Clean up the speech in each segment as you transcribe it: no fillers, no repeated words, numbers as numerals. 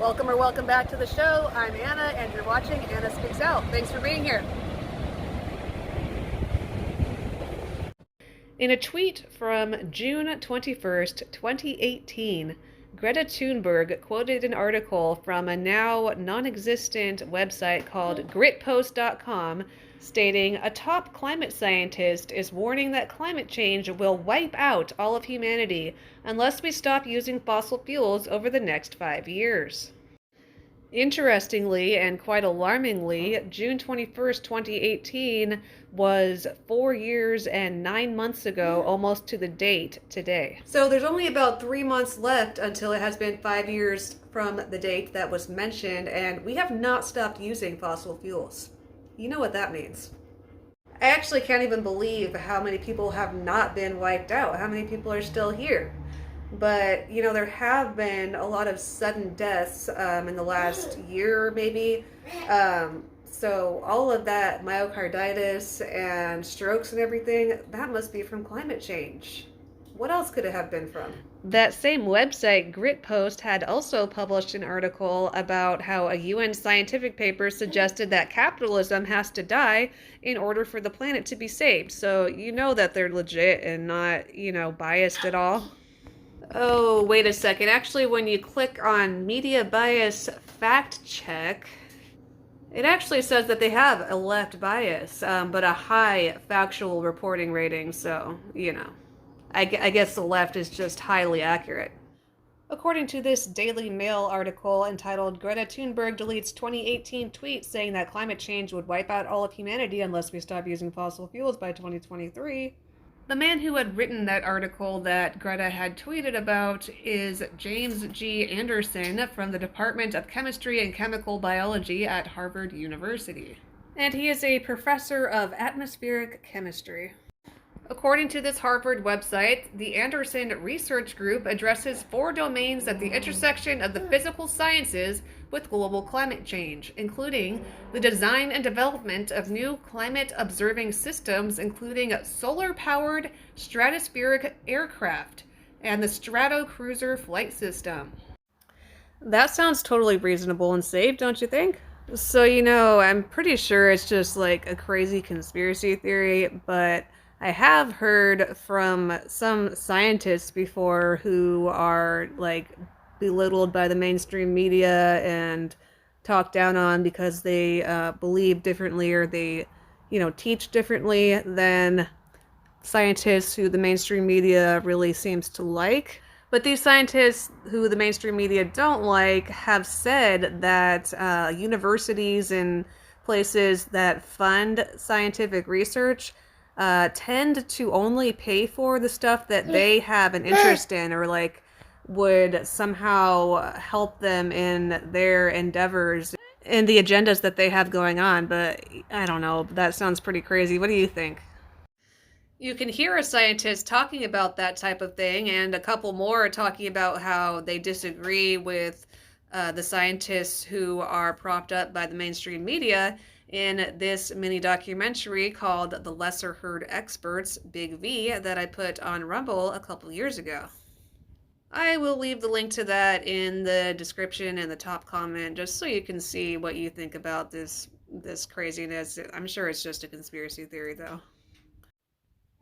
Welcome or welcome back to the show. I'm Anna and you're watching Anna Speaks Out. Thanks for being here. In a tweet from June 21st, 2018, Greta Thunberg quoted an article from a now non-existent website called gritpost.com stating a top climate scientist is warning that climate change will wipe out all of humanity unless we stop using fossil fuels over the next 5 years. Interestingly, and quite alarmingly, June 21st, 2018 was 4 years and 9 months ago, almost to the date today. So there's only about 3 months left until it has been 5 years from the date that was mentioned, and we have not stopped using fossil fuels. You know what that means. I actually can't even believe how many people have not been wiped out, how many people are still here. But, you know, there have been a lot of sudden deaths in the last year, maybe. So all of that myocarditis and strokes and everything, that must be from climate change. What else could it have been from? That same website, Gritpost, had also published an article about how a UN scientific paper suggested that capitalism has to die in order for the planet to be saved. So you know that they're legit and not, biased at all. Oh, wait a second. Actually, when you click on Media Bias Fact Check, it actually says that they have a left bias, but a high factual reporting rating, so, I guess the left is just highly accurate. According to this Daily Mail article entitled Greta Thunberg deletes 2018 tweet saying that climate change would wipe out all of humanity unless we stop using fossil fuels by 2023, the man who had written that article that Greta had tweeted about is James G. Anderson from the Department of Chemistry and Chemical Biology at Harvard University. And he is a professor of atmospheric chemistry. According to this Harvard website, the Anderson Research Group addresses 4 domains at the intersection of the physical sciences with global climate change, including the design and development of new climate-observing systems, including solar-powered stratospheric aircraft and the Stratocruiser flight system. That sounds totally reasonable and safe, don't you think? So, I'm pretty sure it's just like a crazy conspiracy theory, but I have heard from some scientists before who are belittled by the mainstream media and talked down on because they believe differently or they, teach differently than scientists who the mainstream media really seems to like. But these scientists who the mainstream media don't like have said that universities and places that fund scientific research tend to only pay for the stuff that they have an interest in or would somehow help them in their endeavors and the agendas that they have going on. But I don't know, that sounds pretty crazy. What do you think? You can hear a scientist talking about that type of thing and a couple more talking about how they disagree with the scientists who are propped up by the mainstream media in this mini documentary called The Lesser Heard Experts, Big V, that I put on Rumble a couple years ago. I will leave the link to that in the description and the top comment just so you can see what you think about this craziness. I'm sure it's just a conspiracy theory though.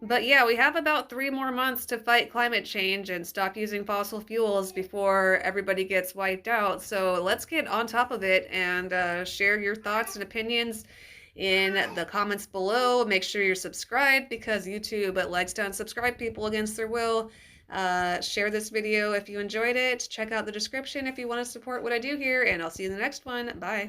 But yeah, we have about 3 more months to fight climate change and stop using fossil fuels before everybody gets wiped out. So let's get on top of it and share your thoughts and opinions in the comments below. Make sure you're subscribed because YouTube likes to unsubscribe people against their will. Share this video if you enjoyed it. Check out the description if you want to support what I do here, and I'll see you in the next one. Bye.